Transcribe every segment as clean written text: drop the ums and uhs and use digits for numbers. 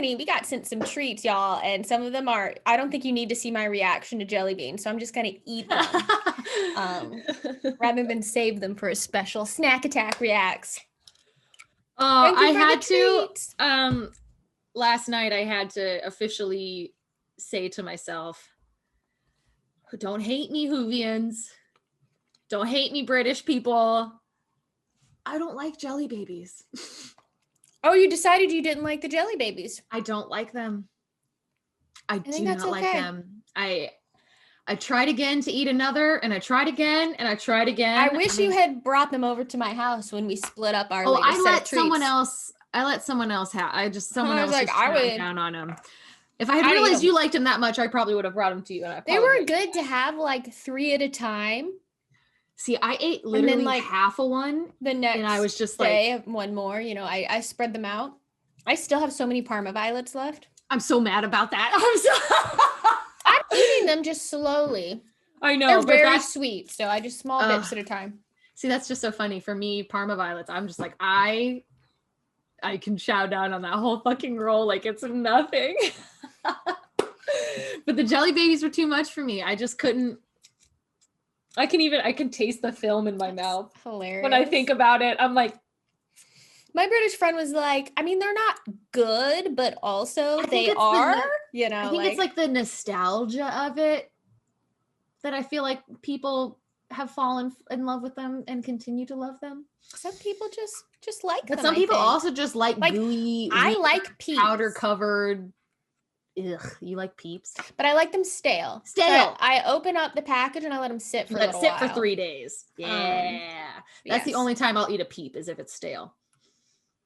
we got sent some treats, y'all. And some of them I don't think you need to see my reaction to jelly beans. So I'm just going to eat them rather than save them for a special snack attack reacts. I had to, last night I had to officially say to myself, don't hate me, Whovians. Don't hate me, British people. I don't like jelly babies. Oh, you decided you didn't like the jelly babies. I don't like them. I do not like them. I tried again to eat another, and I tried again, and I tried again. I wish you had brought them over to my house when we split up our latest set of treats. I let someone else have. Someone else like, I would down on them. If I had realized you liked them that much, I probably would have brought them to you. And they were good to have like 3 at a time. See, I ate literally like half of one. The next and I was just day, like, one more. You know, I spread them out. I still have so many Parma violets left. I'm so mad about that. I'm eating them just slowly. I know. They're very sweet, so I just small bits at a time. See, that's just so funny. For me, Parma violets, I'm just like, I can chow down on that whole fucking roll like it's nothing. But the jelly babies were too much for me. I just couldn't. I can taste the film in my mouth. Hilarious. When I think about it, I'm like. My British friend was like, I mean, they're not good, but also they are, you know. I think it's like the nostalgia of it that I feel like people have fallen in love with them and continue to love them. Some people just like them. But some people also just like gooey. I like Peeps. Powder covered. Ugh, you like Peeps? But I like them stale. Stale. I open up the package and I let them sit for a little while. For 3 days. Yeah. That's the only time I'll eat a Peep is if it's stale.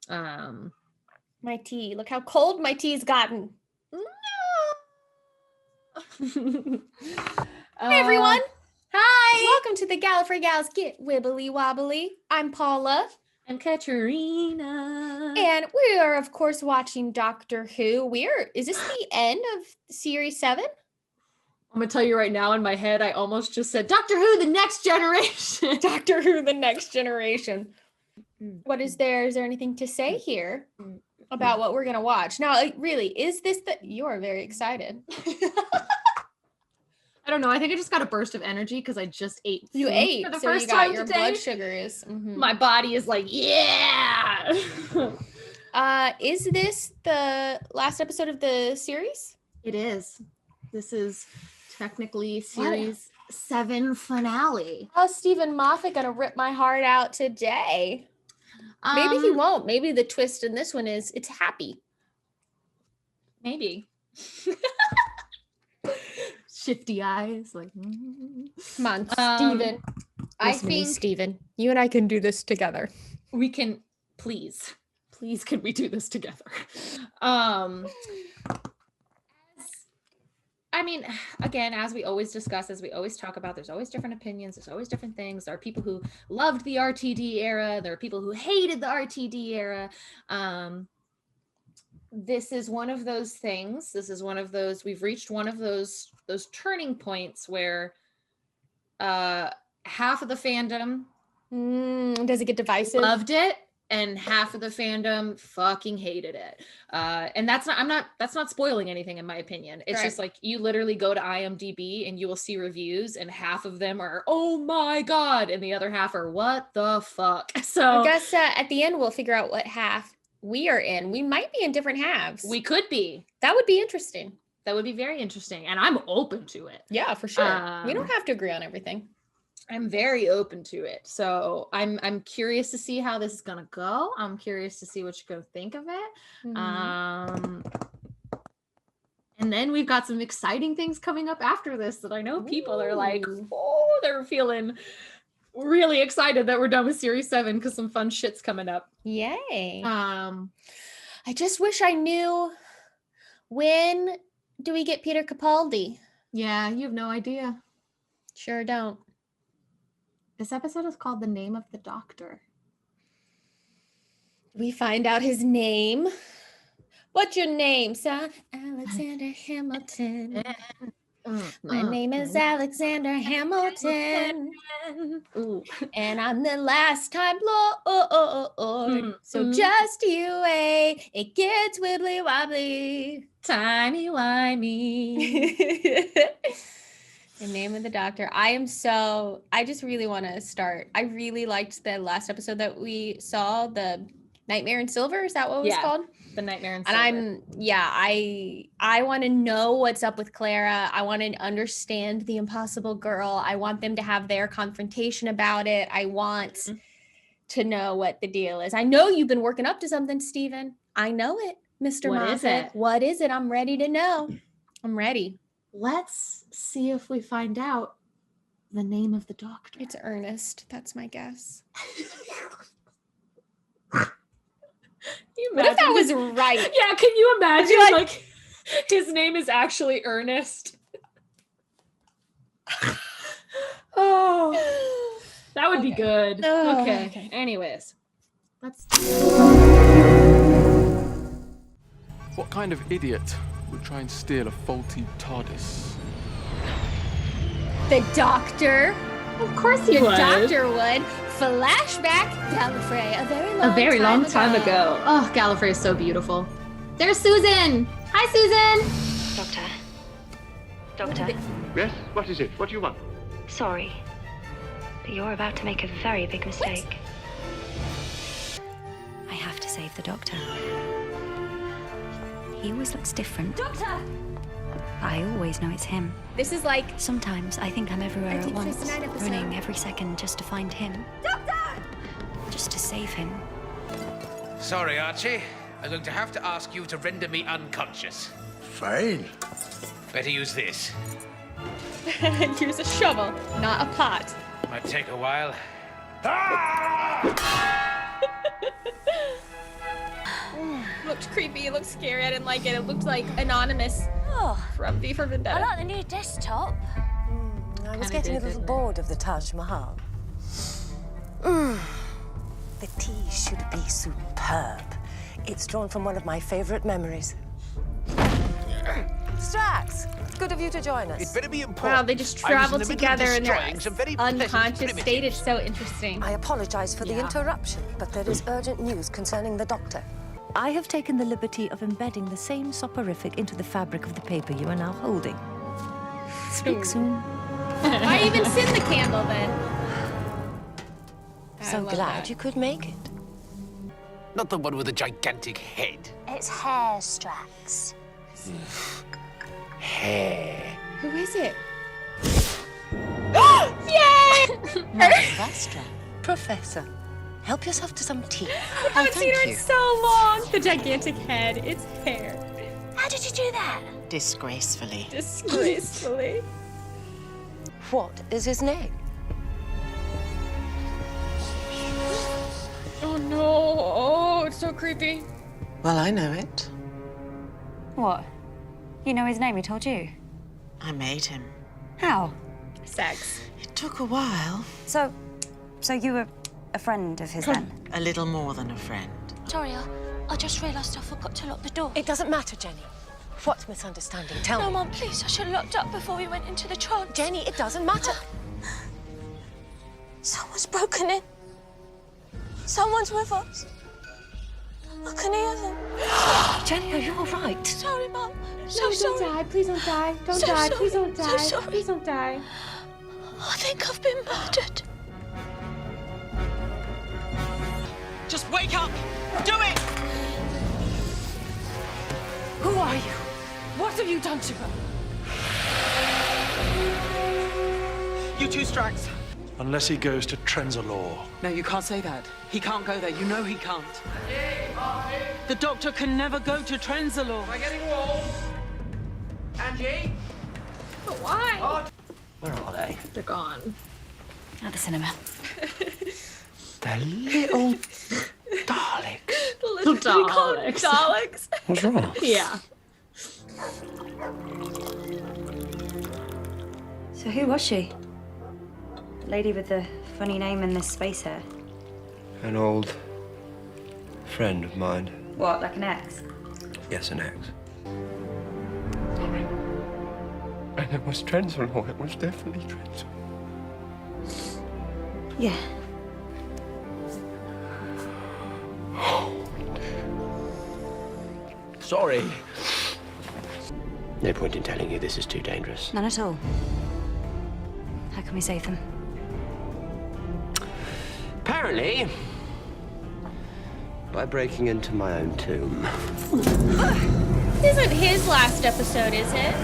My tea. Look how cold my tea's gotten. No. Hey everyone. Hi. Welcome to the Gallifrey Gals Get Wibbly Wobbly. I'm Paula. I'm KATRINA. And we are, of course, watching Doctor Who. Is this the end of Series 7? I'm going to tell you right now, in my head, I almost just said, Doctor Who, the next generation. Doctor Who, the next generation. What is there? Is there anything to say here about what we're going to watch? Now, really, is this you're very excited. I don't know. I think I just got a burst of energy because I just ate food. You ate, for the so first you got time your today. blood sugar is. Mm-hmm. My body is like, yeah. Is this the last episode of the series? It is. This is technically Series 7 finale. How's Stephen Moffat gonna rip my heart out today? Maybe he won't. Maybe the twist in this one is it's happy. Maybe. Shifty eyes, like. Come on, Stephen. I think Stephen, you and I can do this together. We can, please, can we do this together? I mean, again, as we always discuss, as we always talk about, there's always different opinions. There's always different things. There are people who loved the RTD era. There are people who hated the RTD era. This is one of those things. This is one of those, we've reached one of those turning points where half of the fandom does it get divisive? Loved it, and half of the fandom fucking hated it. And that's not spoiling anything in my opinion. It's just like you literally go to IMDb and you will see reviews and half of them are, oh my God, and the other half are, what the fuck? So I guess at the end we'll figure out what half we are in. We might be in different halves. We could be. That would be interesting. That would be very interesting. And I'm open to it. Yeah, for sure. We don't have to agree on everything. I'm very open to it. So I'm curious to see how this is going to go. I'm curious to see what you're going to think of it. Mm-hmm. And then we've got some exciting things coming up after this that I know people are like, oh, they're feeling really excited that we're done with Series 7 because some fun shit's coming up. Yay. I just wish I knew, when do we get Peter Capaldi? Yeah, you have no idea. Sure don't. This episode is called The Name of the Doctor. We find out his name. What's your name, son? Alexander Hamilton. My name is Alexander Hamilton. Ooh. And I'm the last time Lord. So just you wait. way. It gets wibbly wobbly. Timey-wimey. The name of the doctor. I just really want to start. I really liked the last episode that we saw, the Nightmare in Silver. Is that what it was called? The Nightmare in Silver. And I want to know what's up with Clara. I want to understand the impossible girl. I want them to have their confrontation about it. I want to know what the deal is. I know you've been working up to something, Steven. I know it, Mr. What Moffat. is it? What is it? I'm ready to know. I'm ready. Let's see if we find out the name of the doctor. It's Ernest. That's my guess. What if that was right? Yeah, can you imagine? Like his name is actually Ernest. Oh, that would be good. Oh, okay. Anyways, let's. What kind of idiot would try and steal a faulty TARDIS? The doctor. Of course he Your would. doctor would. Flashback Gallifrey. A very long time ago. Oh, Gallifrey is so beautiful. There's Susan. Hi, Susan. Doctor. Yes? What is it? What do you want? Sorry, but you're about to make a very big mistake. I have to save the doctor. He always looks different. Doctor! I always know it's him. This is like Sometimes I think I'm everywhere a at Deep Space once, Nine episode. running every second just to find him. Doctor! Just to save him. Sorry, Archie. I'm going to have to ask you to render me unconscious. Fine. Better use this. Here's a shovel, not a pot. Might take a while. Looked creepy, it looked scary, I didn't like it. It looked like Anonymous from V for Vendetta. I like the new desktop. I was getting a little bored of the Taj Mahal. The tea should be superb. It's drawn from one of my favorite memories. Strax, good of you to join us. It better be important. Wow, they just traveled together in their unconscious state. It's so interesting. I apologize for the interruption, but there is urgent news concerning the doctor. I have taken the liberty of embedding the same soporific into the fabric of the paper you are now holding. Speak soon. Why even send the candle then? So glad you could make it. Not the one with the gigantic head. It's hair, Strax. Hair. Who is it? Yay! Master, Professor, help yourself to some tea. I haven't seen her in so long. The gigantic head, it's hair. How did you do that? Disgracefully. Disgracefully. What is his name? Oh no, oh, it's so creepy. Well, I know it. What? You know his name, he told you? I made him. How? Sex. It took a while. So you were a friend of his then? A little more than a friend. Sorry, I just realised I forgot to lock the door. It doesn't matter, Jenny. What misunderstanding? Tell No, me. Mum, please, I should have locked up before we went into the trance. Jenny, it doesn't matter. Someone's broken in. Someone's with us. I can hear them. Jenny, are you all right? Sorry, Mum. So No, sorry. don't die. Please don't die. Don't So die. sorry. Please don't So die. sorry. Please don't die. I think I've been murdered. Just wake up! Do it! Who are you? What have you done to her? You two, Strax. Unless he goes to Trenzalore. No, you can't say that. He can't go there. You know he can't. The doctor can never go to Trenzalore. Am I getting warm? Angie? But why? Where are they? They're gone. At the cinema. They're little Daleks. Little Daleks. Daleks. What's wrong? Yeah. So who was she? The lady with the funny name and the space hair. An old friend of mine. What, like an ex? Yes, an ex. Sorry. And it was Trenzalore. It was definitely Trenzalore. sorry. No point in telling you this is too dangerous. None at all. How can we save them? Apparently, by breaking into my own tomb. This isn't his last episode, is it?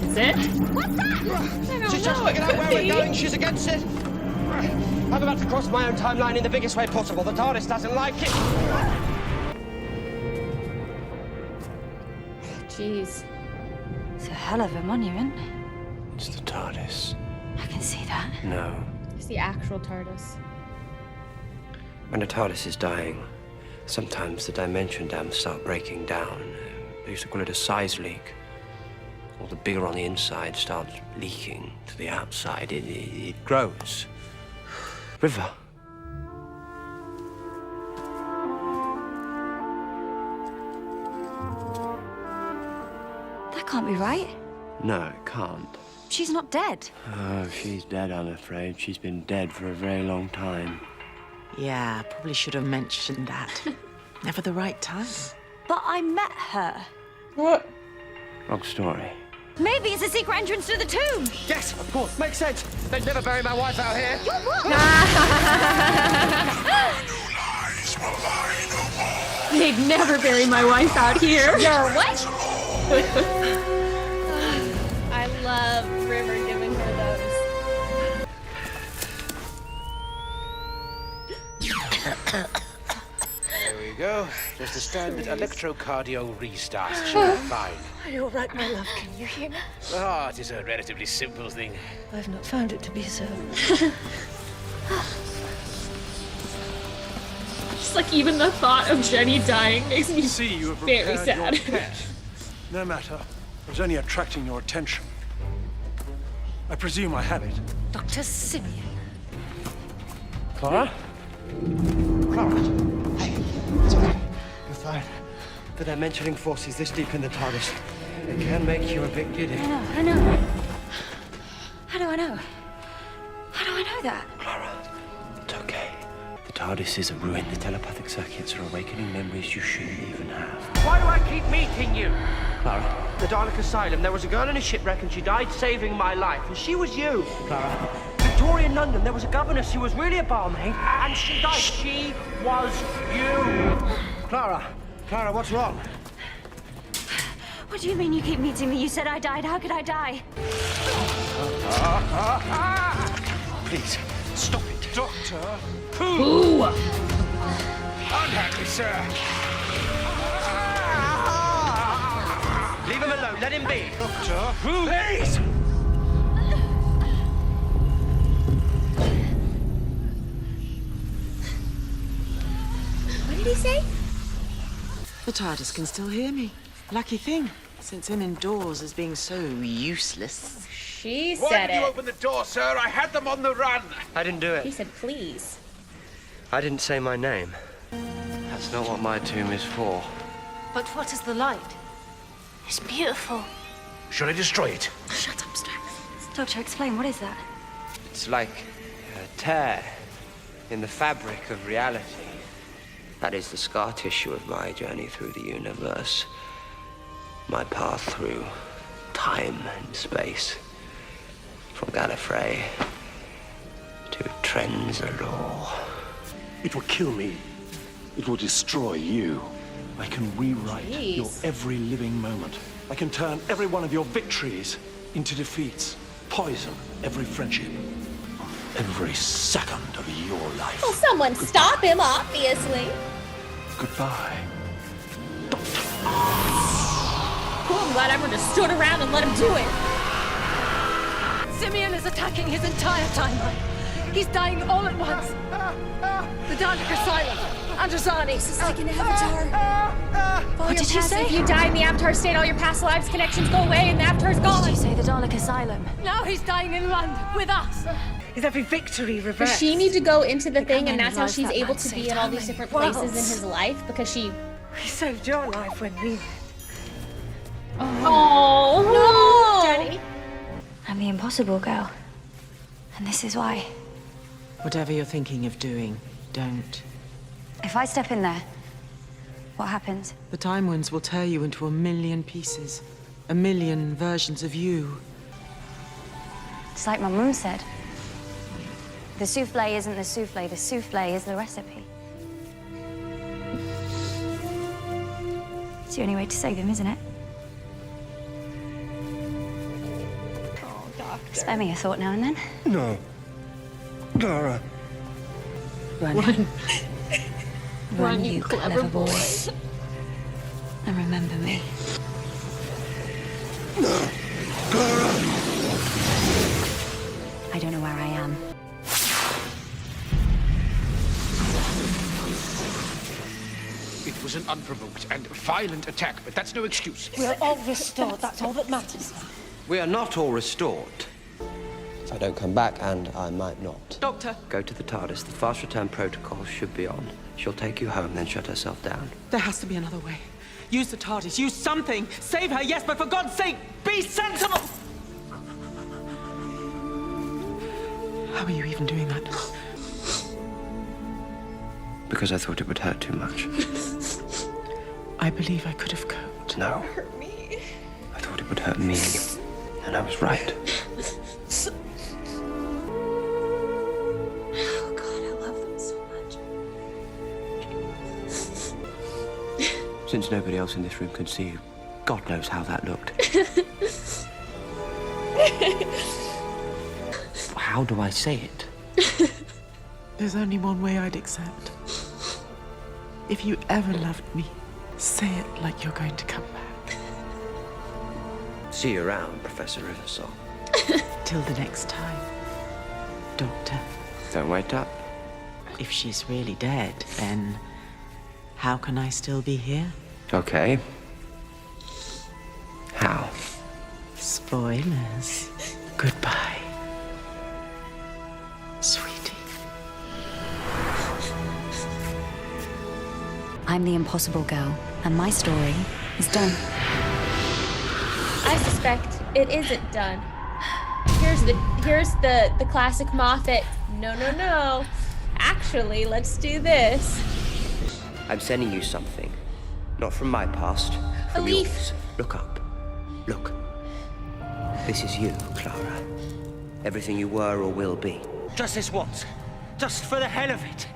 Is it? What's that? She's just figured out where we're going. She's against it. I'm about to cross my own timeline in the biggest way possible. The TARDIS doesn't like it. Jeez. It's a hell of a monument. It's the TARDIS. I can see that. No. It's the actual TARDIS. When a TARDIS is dying, sometimes the dimension dams start breaking down. They used to call it a size leak. All the bigger on the inside starts leaking to the outside. It grows. River. That can't be right. No, it can't. She's not dead. Oh, she's dead, I'm afraid. She's been dead for a very long time. Yeah, probably should have mentioned that. Never the right time. But I met her. What? Wrong story. Maybe it's a secret entrance to the tomb. Yes, of course. Makes sense. They'd never bury my wife out here. You're what? They'd never bury my wife out here. You're what? I love River giving her There we go. Just a standard electrocardio restart. She'll be fine. Are you all right, my love? Can you hear me? The heart is a relatively simple thing. I've not found it to be so. Just like even the thought of Jenny dying makes me See, you have very repaired sad. your pet. No matter. I was only attracting your attention. I presume I have it. Dr. Simeon. Clara? Clara? Hey, it's okay. You're fine. The dimensioning forces this deep in the TARDIS. It can make you a bit giddy. I know. How do I know? How do I know that? Clara, it's okay. The TARDIS is a ruin. The telepathic circuits are awakening memories you shouldn't even have. Why do I keep meeting you? Clara. The Dalek Asylum. There was a girl in a shipwreck and she died saving my life. And she was you. Clara. Victorian London. There was a governess who was really a barmaid and she died. She was you. Clara. Clara, what's wrong? What do you mean you keep meeting me? You said I died. How could I die? Please, stop it. Doctor! Who? Unhappy, sir. Leave him alone. Let him be. Doctor! Please! What did he say? The TARDIS can still hear me. Lucky thing, since him indoors as being so useless. She Why said did you it. open the door, sir? I had them on the run. I didn't do He it. said please. I didn't say my name. That's not what my tomb is for. But what is the light? It's beautiful. Shall I destroy it? Shut up, Strax. Doctor, explain. What is that? It's like a tear in the fabric of reality. That is the scar tissue of my journey through the universe. My path through time and space. From Gallifrey to Trenzalore. It will kill me. It will destroy you. I can rewrite Jeez. your every living moment. I can turn every one of your victories into defeats. Poison every friendship. Every second of your life. Well, someone stop him, obviously. Goodbye. Cool, I'm glad everyone just stood around and let him do it. Simeon is attacking his entire timeline. He's dying all at once. The Dalek Asylum. Androzani. This is like an avatar. What did you say? If you die in the avatar state, all your past lives connections go away and the avatar's gone. Did you say the Dalek Asylum? Now he's dying in London with us. Is every victory reversed? Does she need to go into the thing and can't that's how realize she's that able man to be saved in all how these many different places in worlds? his life? Because she... We saved your life when we... Oh, no! Jenny. I'm the impossible girl. And this is why. Whatever you're thinking of doing, don't. If I step in there What happened? The time winds will tear you into a million pieces. A million versions of you. It's like my mum said. The souffle isn't the souffle is the recipe. It's the only way to save him, isn't it? Oh, doctor. Spare me a thought now and then. No. Clara. Run. Run, you clever boy. And remember me. No. Clara! I don't know where I am. It was an unprovoked and violent attack, but that's no excuse. We're all restored. That's all that matters now. We are not all restored. If I don't come back, and I might not. Doctor! Go to the TARDIS. The fast return protocol should be on. She'll take you home, then shut herself down. There has to be another way. Use the TARDIS. Use something. Save her, yes, but for God's sake, be sensible! How are you even doing that? Because I thought it would hurt too much. I believe I could have coped. No. Hurt me. I thought it would hurt me. And I was right. Oh God, I love them so much. Since nobody else in this room can see you, God knows how that looked. How do I say it? There's only one way I'd accept. If you ever loved me, say it like you're going to come back. See you around, Professor Riversong. Till the next time, Doctor. Don't wait up. If she's really dead, then how can I still be here? Okay. How? Spoilers. Goodbye. Sweetie. I'm the impossible girl, and my story is done. I suspect it isn't done. Here's the classic Moffat. No. Actually, let's do this. I'm sending you something. Not from my past, from leaf. yours. Look up. Look. This is you, Clara. Everything you were or will be. Just this once. Just for the hell of it.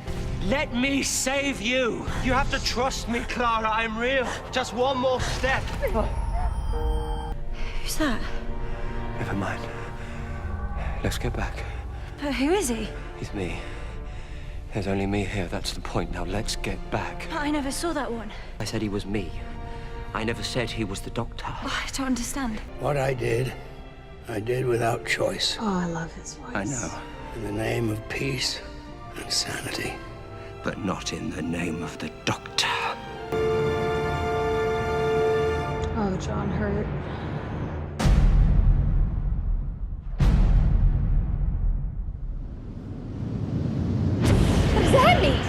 Let me save you. You have to trust me, Clara. I'm real. Just one more step. Who's that? Never mind. Let's get back. Who is he? It's me. There's only me here. That's the point. Now let's get back. I never saw that one. I said he was me. I never said he was the Doctor. Oh, I don't understand. What I did without choice. Oh, I love his voice. I know. In the name of peace and sanity. But not in the name of the Doctor. Oh, John Hurt. What does that mean?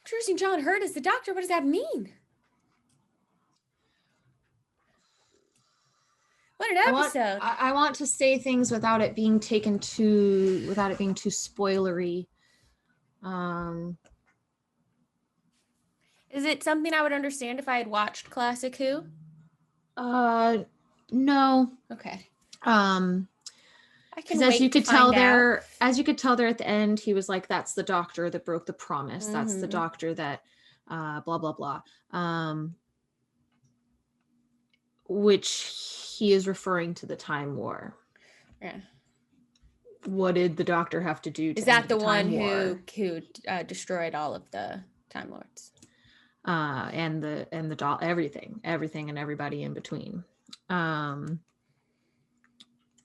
Introducing John Hurt as the Doctor. What does that mean? What an episode! I want to say things without it being too spoilery. Is it something I would understand if I had watched Classic Who? No. Okay. I can as you could tell there at the end, he was like, "That's the Doctor that broke the promise. Mm-hmm. That's the Doctor that, blah blah blah." Which he is referring to the Time War. Yeah. What did the Doctor have to do to Is that end the one War? who destroyed all of the Time Lords? And the doll, everything and everybody in between.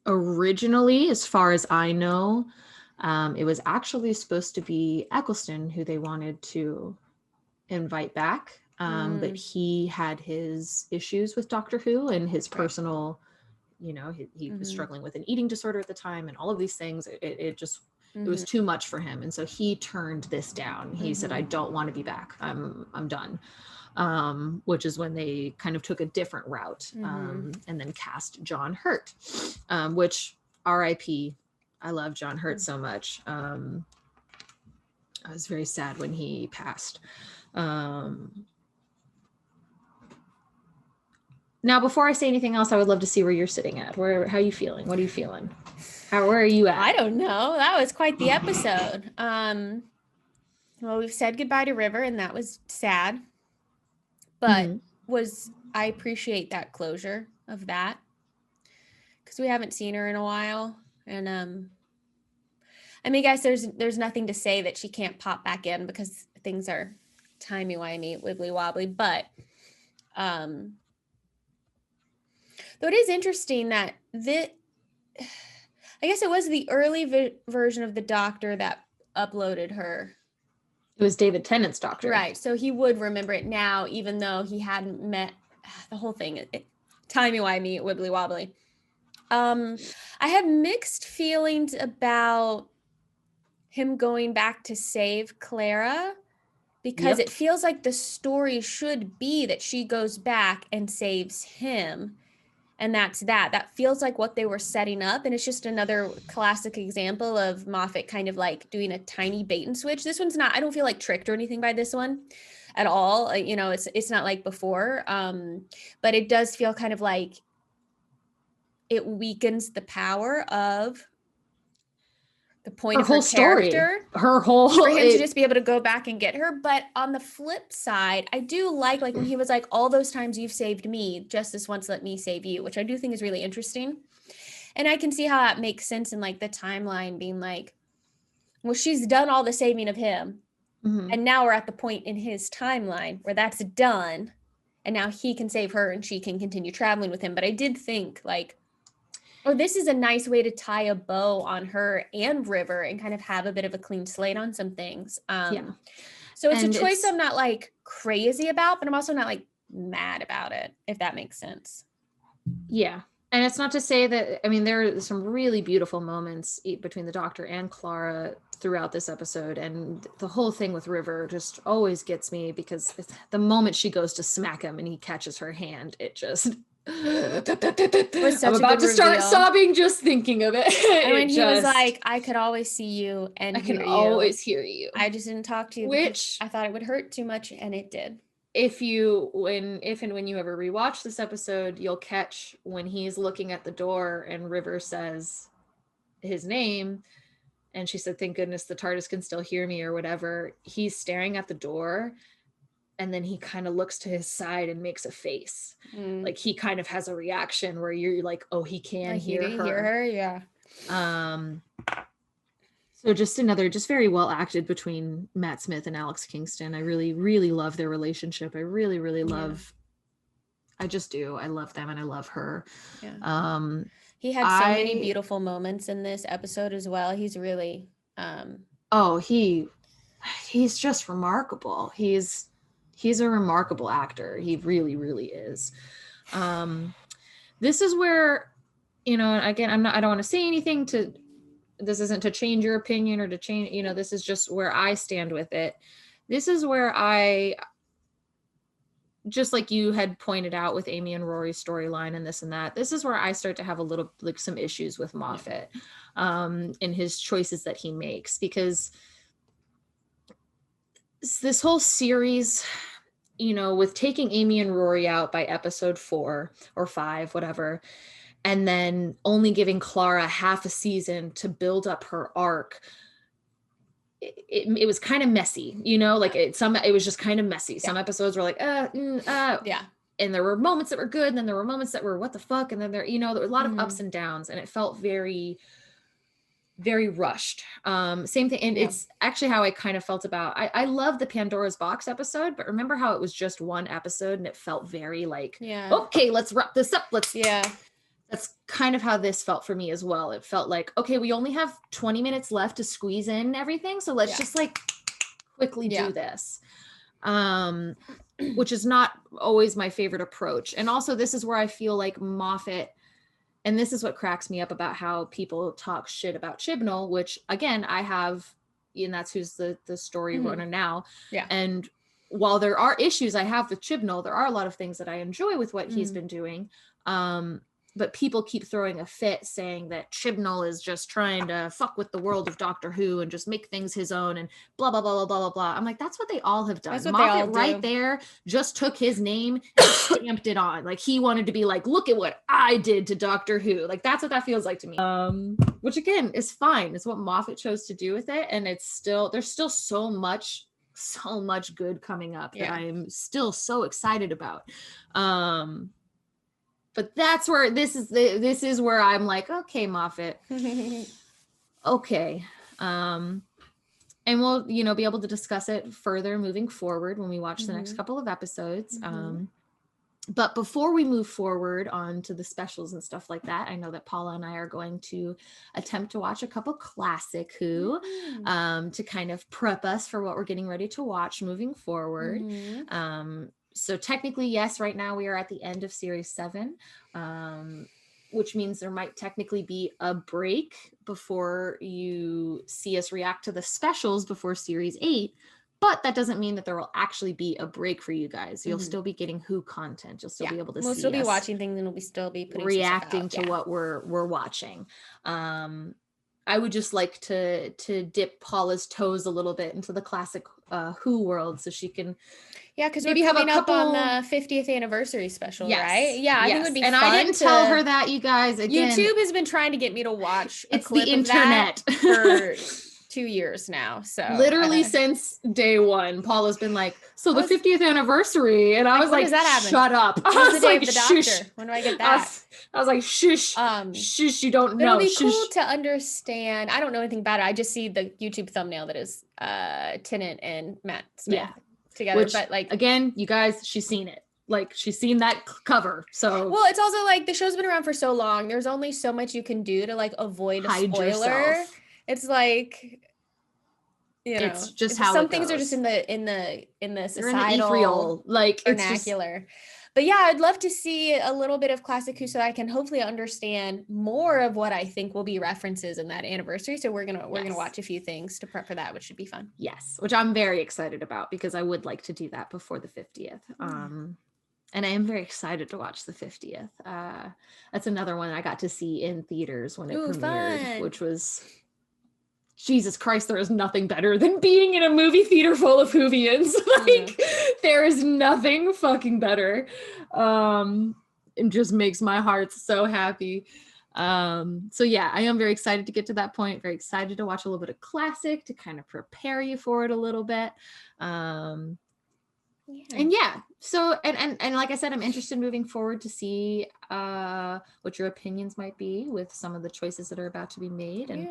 Originally, as far as I know, it was actually supposed to be Eccleston who they wanted to invite back. But he had his issues with Doctor Who and his personal, he was struggling with an eating disorder at the time and all of these things. It was too much for him. And so he turned this down. He said, I don't want to be back. I'm done. Which is when they kind of took a different route and then cast John Hurt, which RIP. I love John Hurt so much. I was very sad when he passed. Now, before I say anything else, I would love to see where you're sitting at. How are you feeling? What are you feeling? Where are you at? I don't know. That was quite the episode. Well, we've said goodbye to River, and that was sad. But I appreciate that closure of that, because we haven't seen her in a while. And I mean, guys, there's nothing to say that she can't pop back in, because things are timey-wimey, wibbly-wobbly. But though it is interesting that I guess it was the early version of the Doctor that uploaded her. It was David Tennant's Doctor. Right. So he would remember it now, even though he hadn't met the whole thing. Timey-wimey, wibbly-wobbly. I had mixed feelings about him going back to save Clara, because it feels like the story should be that she goes back and saves him. And that feels like what they were setting up. And it's just another classic example of Moffat kind of like doing a tiny bait and switch. This one's not, I don't feel like tricked or anything by this one at all. You know, it's not like before. But it does feel kind of like it weakens the power of the point of her character. Her whole for him to just be able to go back and get her. But on the flip side, I do like when he was like, all those times you've saved me, just this once let me save you, which I do think is really interesting. And I can see how that makes sense in like the timeline being like, well, she's done all the saving of him. And now we're at the point in his timeline where that's done. And now he can save her and she can continue traveling with him. But I did think like, oh, this is a nice way to tie a bow on her and River and kind of have a bit of a clean slate on some things. So it's a choice I'm not like crazy about, but I'm also not like mad about it, if that makes sense. Yeah. And it's not to say that, I mean, there are some really beautiful moments between the Doctor and Clara throughout this episode. And the whole thing with River just always gets me, because it's the moment she goes to smack him and he catches her hand, it just... I'm about to start sobbing just thinking of it. And when he was like, I could always see you and hear you. Always hear you. I just didn't talk to you, which I thought it would hurt too much, and it did. If and when you ever rewatch this episode, you'll catch when he's looking at the door and River says his name, and she said, "Thank goodness the TARDIS can still hear me," or whatever. He's staring at the door. And then he kind of looks to his side and makes a face. Like he kind of has a reaction where you're like, oh, he can hear her. Yeah. So just very well acted between Matt Smith and Alex Kingston. I really, really love their relationship. I really, really love, I just do. I love them and I love her. Yeah. He had so many beautiful moments in this episode as well. He's really, he's just remarkable. He's a remarkable actor. He really, really is. This is where, you know, again, I don't want to say anything this isn't to change your opinion or to change, you know, this is just where I stand with it. This is where just like you had pointed out with Amy and Rory's storyline and this and that, this is where I start to have a little, like some issues with Moffat in his choices that he makes, because this whole series, you know, with taking Amy and Rory out by episode 4 or 5, whatever, and then only giving Clara half a season to build up her arc, it was kind of messy, you know, like it was just kind of messy. Some episodes were like, yeah. And there were moments that were good, and then there were moments that were what the fuck, and then there were a lot of ups and downs, and it felt very, very rushed. Same thing, and it's actually how I kind of felt about I love the Pandora's Box episode, but remember how it was just one episode and it felt very like, okay, let's wrap this up, that's kind of how this felt for me as well. It felt like, okay, we only have 20 minutes left to squeeze in everything, so let's just like quickly do this, which is not always my favorite approach. And also this is where I feel like Moffat, and this is what cracks me up about how people talk shit about Chibnall, which again, I have, and that's who's the story runner now. Yeah. And while there are issues I have with Chibnall, there are a lot of things that I enjoy with what he's been doing. but people keep throwing a fit saying that Chibnall is just trying to fuck with the world of Doctor Who and just make things his own and blah, blah, blah, blah, blah, blah, blah. I'm like, that's what they all have done. That's what Moffat they all do. right there just took his name and stamped it on. Like he wanted to be like, look at what I did to Doctor Who. Like that's what that feels like to me. Which again is fine. It's what Moffat chose to do with it. And it's still, there's still so much good coming up that I am still so excited about. But that's where this is where I'm like, okay, Moffat. Okay. And we'll, be able to discuss it further moving forward when we watch the next couple of episodes. But before we move forward on to the specials and stuff like that, I know that Paula and I are going to attempt to watch a couple classic Who to kind of prep us for what we're getting ready to watch moving forward. So technically, yes, right now we are at the end of series 7, which means there might technically be a break before you see us react to the specials before series 8. But that doesn't mean that there will actually be a break for you guys. You'll still be getting Who content. You'll still be able to we'll see still be us watching things, and we'll still be putting reacting some stuff out. to what we're watching. I would just like to dip Paula's toes a little bit into the classic Who world so she can because maybe we're coming have a couple... up on the 50th anniversary special, right? Yeah, I think it would be and fun. I didn't tell her that, you guys. Again, YouTube has been trying to get me to watch a it's clip the internet of that for 2 years now. So literally since day one, Paula's been like, so the 50th anniversary, and I was like, shut up. I was like, shush. When do I get that? I was like, shush, shush, you don't know. It'll be cool to understand. I don't know anything about it. I just see the YouTube thumbnail that is Tennant and Matt Smith together. Which, but like, again, you guys, she's seen it. Like, she's seen that cover. So well, it's also like the show's been around for so long. There's only so much you can do to like avoid a spoiler. Yourself. It's like, it's just how some things are just in the in societal like vernacular. But yeah, I'd love to see a little bit of classic Who so I can hopefully understand more of what I think will be references in that anniversary. So we're gonna watch a few things to prep for that, which should be fun. Yes, which I'm very excited about because I would like to do that before the 50th. And I am very excited to watch the 50th. That's another one I got to see in theaters when it premiered, which was, Jesus Christ, there is nothing better than being in a movie theater full of Whovians. Like, there is nothing fucking better. It just makes my heart so happy. So yeah, I am very excited to get to that point. Very excited to watch a little bit of classic to kind of prepare you for it a little bit. And yeah, so and like I said, I'm interested moving forward to see what your opinions might be with some of the choices that are about to be made and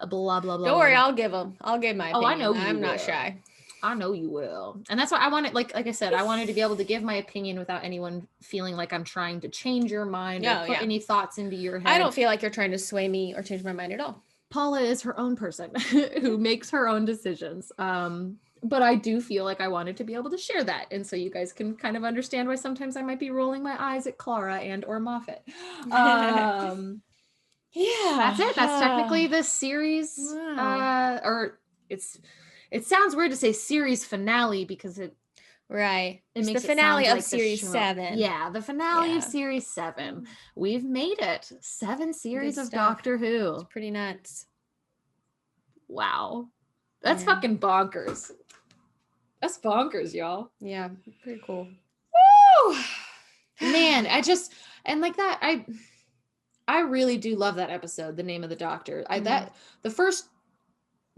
blah blah blah. Don't worry, I'll give my opinion. Oh, I know I'm not shy. I know you will. And that's why I wanted, like I said, I wanted to be able to give my opinion without anyone feeling like I'm trying to change your mind or put any thoughts into your head. I don't feel like you're trying to sway me or change my mind at all. Paula is her own person who makes her own decisions. But I do feel like I wanted to be able to share that. And so you guys can kind of understand why sometimes I might be rolling my eyes at Clara and or Moffat. Yeah. That's it. That's technically the series. Or it sounds weird to say series finale because it it's makes the finale of like series 7. Yeah, the finale of series 7. We've made it. 7 series of Doctor Who. It's pretty nuts. Wow. That's fucking bonkers. That's bonkers, y'all. Yeah, pretty cool. Woo! Man, and like that, I really do love that episode, The Name of the Doctor. The first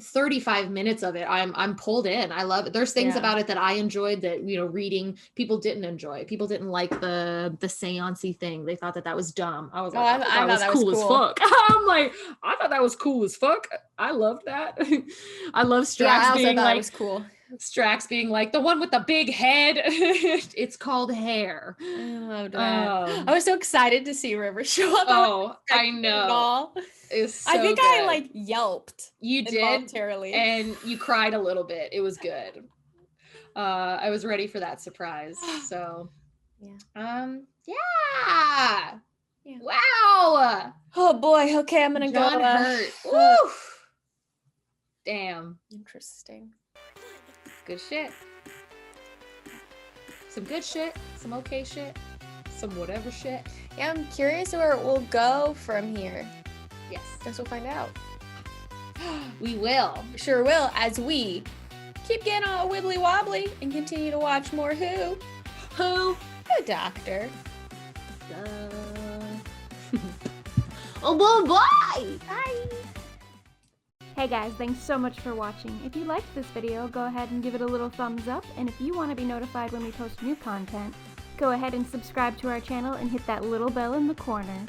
35 minutes of it, I'm pulled in. I love it. There's things about it that I enjoyed that, reading people didn't enjoy. People didn't like the seance-y thing. They thought that was dumb. I was like, I thought that was cool as fuck. I'm like, I thought that was cool as fuck. I loved that. I love Strax being like, was cool. Strax being like the one with the big head. It's called hair. I loved that. I was so excited to see River show up. Oh, I know. So I think good. I like yelped. You did involuntarily. And you cried a little bit. It was good. I was ready for that surprise. So yeah. Wow. Oh boy. Okay, I'm gonna John go. Hurt. Woo. Damn. Interesting. Good shit. Some good shit. Some okay shit. some whatever shit. Yeah, I'm curious where it will go from here. Yes. Guess we'll find out. We will. Sure will, as we keep getting all wibbly wobbly and continue to watch more Who? Who? The Doctor. Oh boy, boy! Bye! Hey guys, thanks so much for watching. If you liked this video, go ahead and give it a little thumbs up, and if you want to be notified when we post new content, go ahead and subscribe to our channel and hit that little bell in the corner.